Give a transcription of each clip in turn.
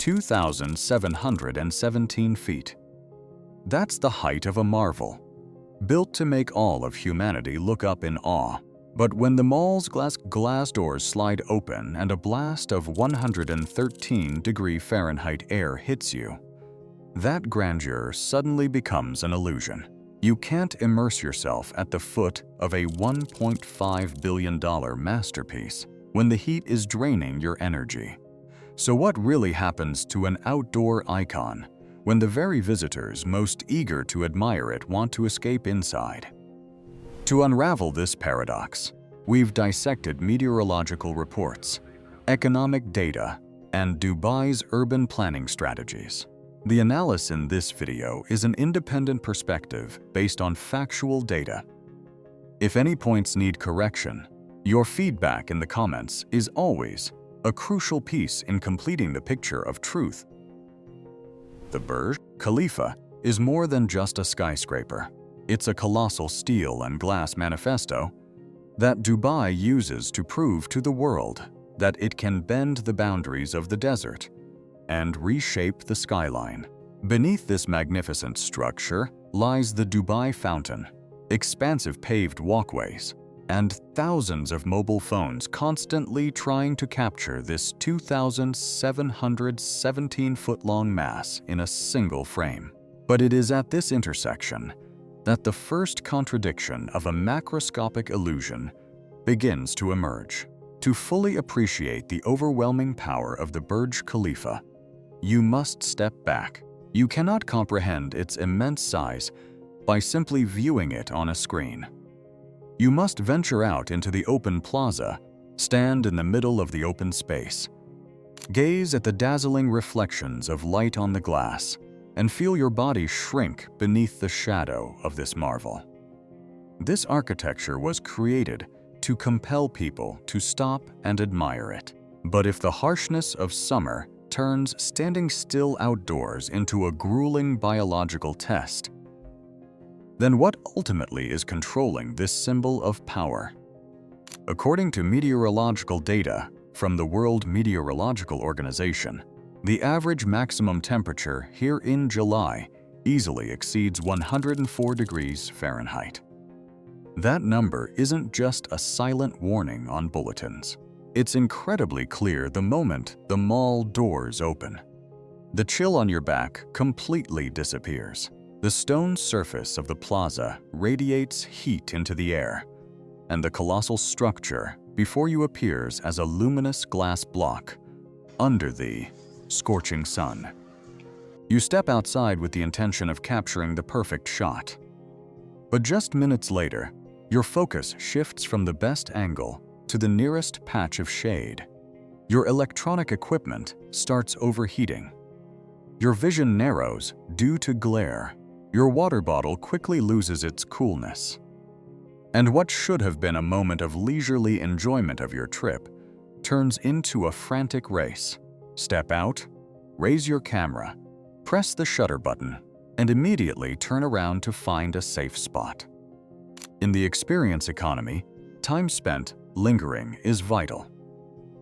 2,717 feet. That's the height of a marvel, built to make all of humanity look up in awe. But when the mall's glass doors slide open and a blast of 113°F air hits you, that grandeur suddenly becomes an illusion. You can't immerse yourself at the foot of a $1.5 billion masterpiece when the heat is draining your energy. So what really happens to an outdoor icon when the very visitors most eager to admire it want to escape inside? To unravel this paradox, we've dissected meteorological reports, economic data, and Dubai's urban planning strategies. The analysis in this video is an independent perspective based on factual data. If any points need correction, your feedback in the comments is always a crucial piece in completing the picture of truth. The Burj Khalifa is more than just a skyscraper. It's a colossal steel and glass manifesto that Dubai uses to prove to the world that it can bend the boundaries of the desert and reshape the skyline. Beneath this magnificent structure lies the Dubai Fountain, expansive paved walkways, and thousands of mobile phones constantly trying to capture this 2,717-foot-long mass in a single frame. But it is at this intersection that the first contradiction of a macroscopic illusion begins to emerge. To fully appreciate the overwhelming power of the Burj Khalifa, you must step back. You cannot comprehend its immense size by simply viewing it on a screen. You must venture out into the open plaza, stand in the middle of the open space, gaze at the dazzling reflections of light on the glass, and feel your body shrink beneath the shadow of this marvel. This architecture was created to compel people to stop and admire it. But if the harshness of summer turns standing still outdoors into a grueling biological test, then what ultimately is controlling this symbol of power? According to meteorological data from the World Meteorological Organization, the average maximum temperature here in July easily exceeds 104°F. That number isn't just a silent warning on bulletins. It's incredibly clear the moment the mall doors open. The chill on your back completely disappears. The stone surface of the plaza radiates heat into the air, and the colossal structure before you appears as a luminous glass block under the scorching sun. You step outside with the intention of capturing the perfect shot. But just minutes later, your focus shifts from the best angle to the nearest patch of shade. Your electronic equipment starts overheating. Your vision narrows due to glare. Your water bottle quickly loses its coolness. And what should have been a moment of leisurely enjoyment of your trip turns into a frantic race. Step out, raise your camera, press the shutter button, and immediately turn around to find a safe spot. In the experience economy, time spent lingering is vital.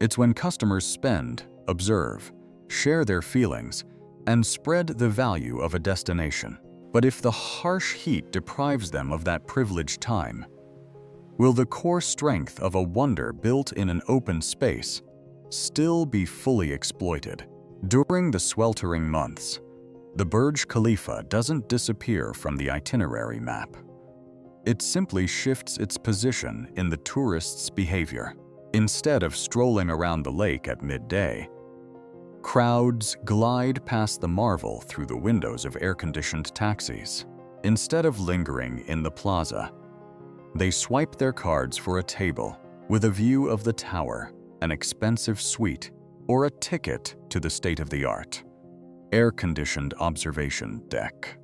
It's when customers spend, observe, share their feelings, and spread the value of a destination. But if the harsh heat deprives them of that privileged time, will the core strength of a wonder built in an open space still be fully exploited? During the sweltering months, the Burj Khalifa doesn't disappear from the itinerary map. It simply shifts its position in the tourists' behavior. Instead of strolling around the lake at midday, crowds glide past the marvel through the windows of air-conditioned taxis. Instead of lingering in the plaza, they swipe their cards for a table with a view of the tower, an expensive suite, or a ticket to the state-of-the-art air-conditioned observation deck.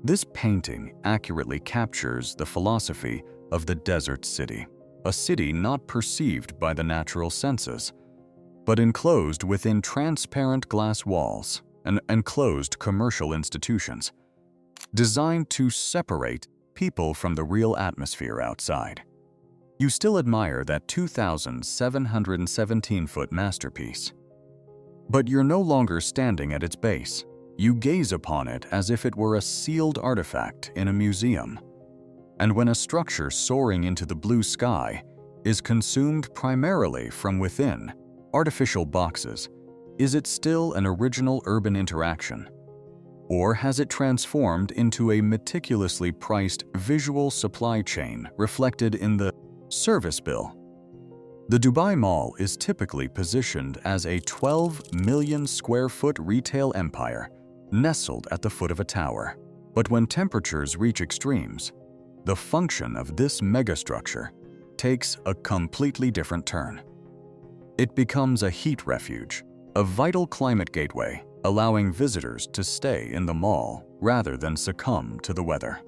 This painting accurately captures the philosophy of the desert city, a city not perceived by the natural senses, but enclosed within transparent glass walls and enclosed commercial institutions, designed to separate people from the real atmosphere outside. You still admire that 2,717-foot masterpiece, But you're no longer standing at its base. You gaze upon it as if it were a sealed artifact in a museum. And when a structure soaring into the blue sky is consumed primarily from within artificial boxes, is it still an original urban interaction? Or has it transformed into a meticulously priced visual supply chain reflected in the service bill? The Dubai Mall is typically positioned as a 12 million square foot retail empire nestled at the foot of a tower. But when temperatures reach extremes, the function of this megastructure takes a completely different turn. It becomes a heat refuge, a vital climate gateway, allowing visitors to stay in the mall rather than succumb to the weather.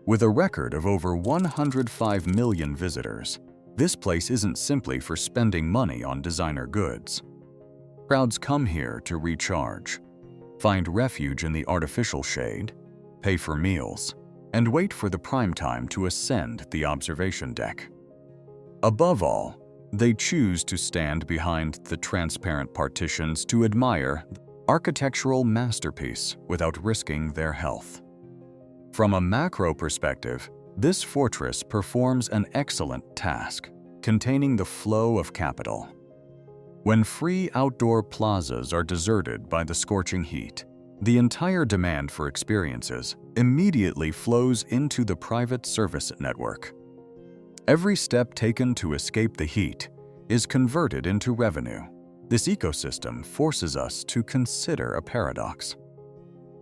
With a record of over 105 million visitors, this place isn't simply for spending money on designer goods. Crowds come here to recharge, find refuge in the artificial shade, pay for meals, and wait for the prime time to ascend the observation deck. Above all, they choose to stand behind the transparent partitions to admire the architectural masterpiece without risking their health. From a macro perspective, this fortress performs an excellent task, containing the flow of capital. When free outdoor plazas are deserted by the scorching heat, the entire demand for experiences immediately flows into the private service network. Every step taken to escape the heat is converted into revenue. This ecosystem forces us to consider a paradox.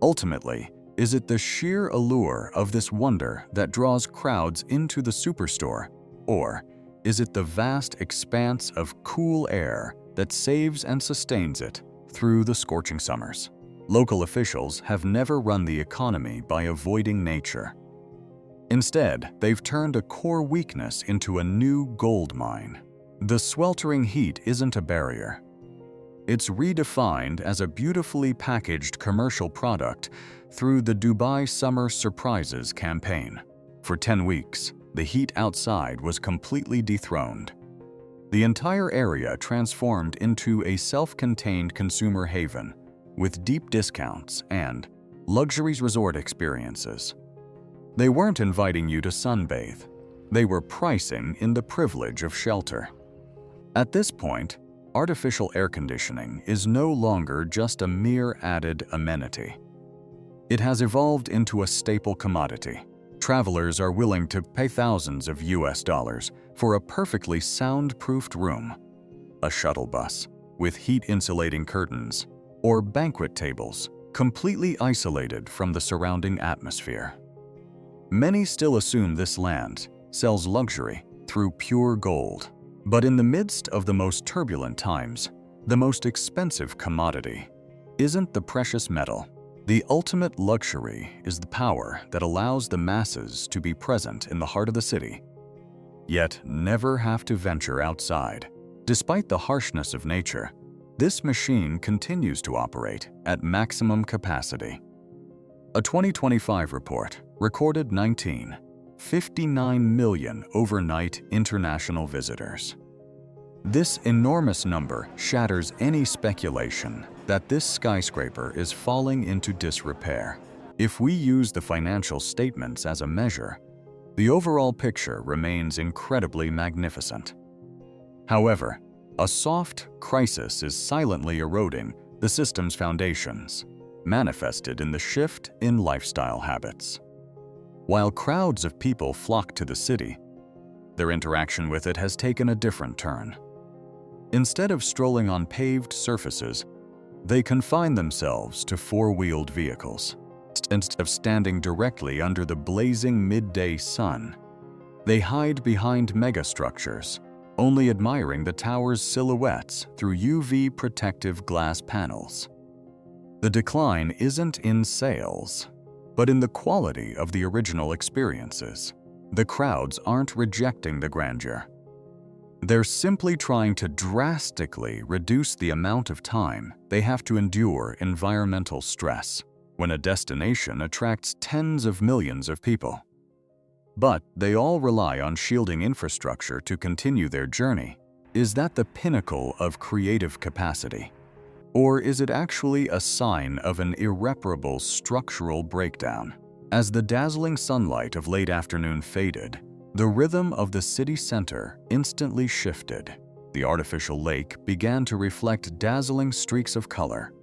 Ultimately, is it the sheer allure of this wonder that draws crowds into the superstore, or is it the vast expanse of cool air that saves and sustains it through the scorching summers? Local officials have never run the economy by avoiding nature. Instead, they've turned a core weakness into a new gold mine. The sweltering heat isn't a barrier. It's redefined as a beautifully packaged commercial product through the Dubai Summer Surprises campaign. For 10 weeks, the heat outside was completely dethroned. The entire area transformed into a self-contained consumer haven with deep discounts and luxuries resort experiences. They weren't inviting you to sunbathe. They were pricing in the privilege of shelter. At this point, artificial air conditioning is no longer just a mere added amenity. It has evolved into a staple commodity. Travelers are willing to pay thousands of US dollars for a perfectly soundproofed room, a shuttle bus with heat-insulating curtains, or banquet tables completely isolated from the surrounding atmosphere. Many still assume this land sells luxury through pure gold. But in the midst of the most turbulent times, the most expensive commodity isn't the precious metal. The ultimate luxury is the power that allows the masses to be present in the heart of the city, yet never have to venture outside. Despite the harshness of nature, this machine continues to operate at maximum capacity. A 2025 report recorded 59 million overnight international visitors. This enormous number shatters any speculation that this skyscraper is falling into disrepair. If we use the financial statements as a measure, the overall picture remains incredibly magnificent. However, a soft crisis is silently eroding the system's foundations, manifested in the shift in lifestyle habits. While crowds of people flock to the city, their interaction with it has taken a different turn. Instead of strolling on paved surfaces, they confine themselves to four-wheeled vehicles. Instead of standing directly under the blazing midday sun, they hide behind megastructures, only admiring the tower's silhouettes through UV protective glass panels. The decline isn't in sales, but in the quality of the original experiences. The crowds aren't rejecting the grandeur. They're simply trying to drastically reduce the amount of time they have to endure environmental stress when a destination attracts tens of millions of people. But they all rely on shielding infrastructure to continue their journey. Is that the pinnacle of creative capacity? Or is it actually a sign of an irreparable structural breakdown? As the dazzling sunlight of late afternoon faded, the rhythm of the city center instantly shifted. The artificial lake began to reflect dazzling streaks of color,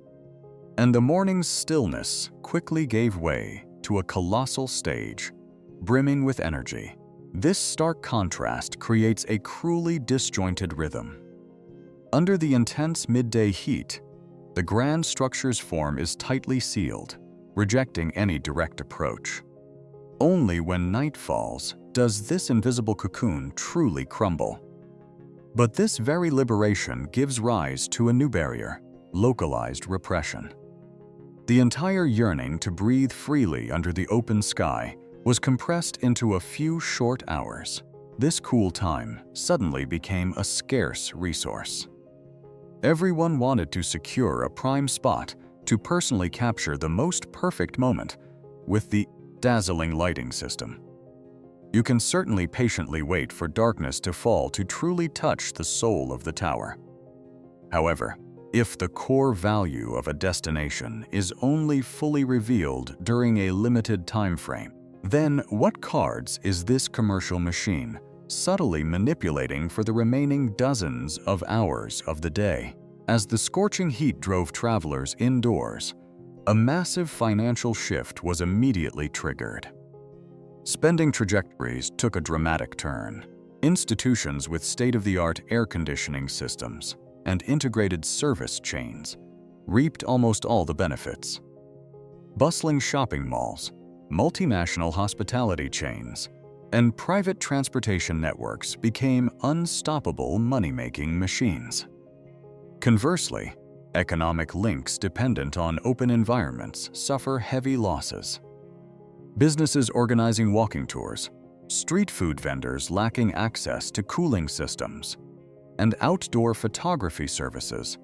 and the morning's stillness quickly gave way to a colossal stage, brimming with energy. This stark contrast creates a cruelly disjointed rhythm. Under the intense midday heat, the grand structure's form is tightly sealed, rejecting any direct approach. Only when night falls does this invisible cocoon truly crumble. But this very liberation gives rise to a new barrier: localized repression. The entire yearning to breathe freely under the open sky was compressed into a few short hours. This cool time suddenly became a scarce resource. Everyone wanted to secure a prime spot to personally capture the most perfect moment with the dazzling lighting system. You can certainly patiently wait for darkness to fall to truly touch the soul of the tower. However, if the core value of a destination is only fully revealed during a limited time frame, then what cards is this commercial machine subtly manipulating for the remaining dozens of hours of the day? As the scorching heat drove travelers indoors, a massive financial shift was immediately triggered. Spending trajectories took a dramatic turn. Institutions with state-of-the-art air conditioning systems and integrated service chains reaped almost all the benefits. Bustling shopping malls, multinational hospitality chains, and private transportation networks became unstoppable money-making machines. Conversely, economic links dependent on open environments suffer heavy losses. Businesses organizing walking tours, street food vendors lacking access to cooling systems, and outdoor photography services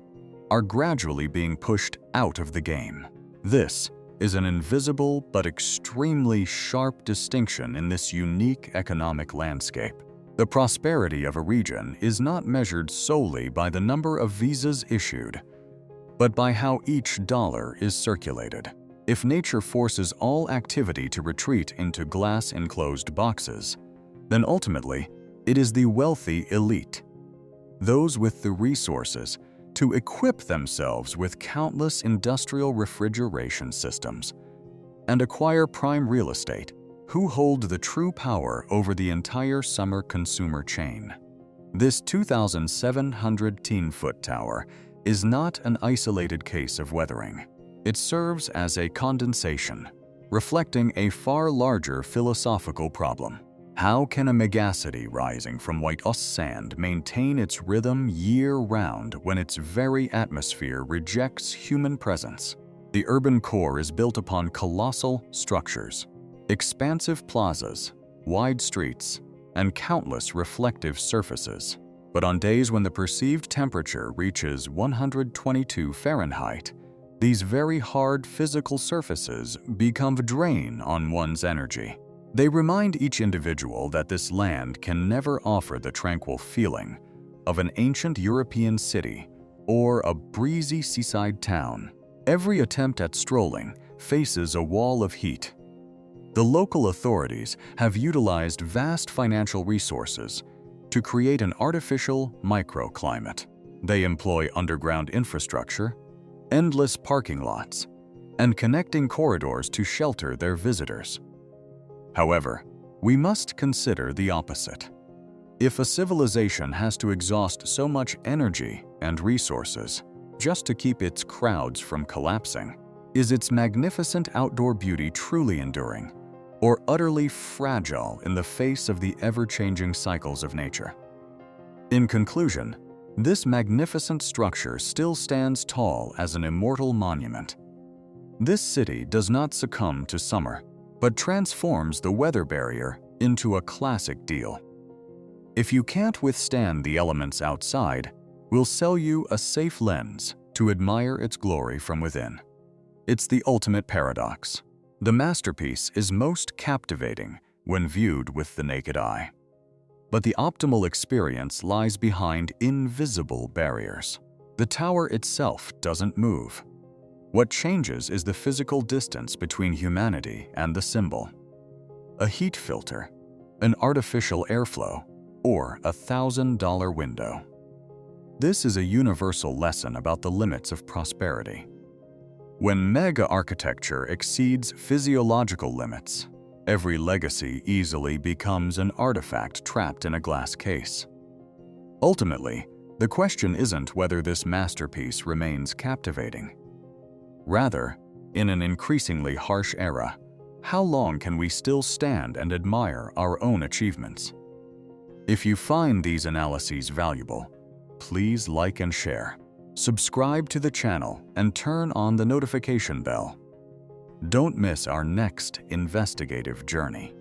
are gradually being pushed out of the game. This is an invisible but extremely sharp distinction in this unique economic landscape. The prosperity of a region is not measured solely by the number of visas issued, but by how each dollar is circulated. If nature forces all activity to retreat into glass-enclosed boxes, then ultimately it is the wealthy elite, those with the resources to equip themselves with countless industrial refrigeration systems and acquire prime real estate, who hold the true power over the entire summer consumer chain. This 2,710-foot tower is not an isolated case of weathering. It serves as a condensation, reflecting a far larger philosophical problem. How can a megacity rising from white sand maintain its rhythm year-round when its very atmosphere rejects human presence? The urban core is built upon colossal structures, expansive plazas, wide streets, and countless reflective surfaces. But on days when the perceived temperature reaches 122 Fahrenheit, these very hard physical surfaces become a drain on one's energy. They remind each individual that this land can never offer the tranquil feeling of an ancient European city or a breezy seaside town. Every attempt at strolling faces a wall of heat. The local authorities have utilized vast financial resources to create an artificial microclimate. They employ underground infrastructure, endless parking lots, and connecting corridors to shelter their visitors. However, we must consider the opposite. If a civilization has to exhaust so much energy and resources just to keep its crowds from collapsing, is its magnificent outdoor beauty truly enduring, or utterly fragile in the face of the ever-changing cycles of nature? In conclusion, this magnificent structure still stands tall as an immortal monument. This city does not succumb to summer, but transforms the weather barrier into a classic deal. If you can't withstand the elements outside, we'll sell you a safe lens to admire its glory from within. It's the ultimate paradox. The masterpiece is most captivating when viewed with the naked eye. But the optimal experience lies behind invisible barriers. The tower itself doesn't move. What changes is the physical distance between humanity and the symbol. A heat filter, an artificial airflow, or a $1,000 window. This is a universal lesson about the limits of prosperity. When mega architecture exceeds physiological limits, every legacy easily becomes an artifact trapped in a glass case. Ultimately, the question isn't whether this masterpiece remains captivating. Rather, in an increasingly harsh era, how long can we still stand and admire our own achievements? If you find these analyses valuable, please like and share. Subscribe to the channel and turn on the notification bell. Don't miss our next investigative journey.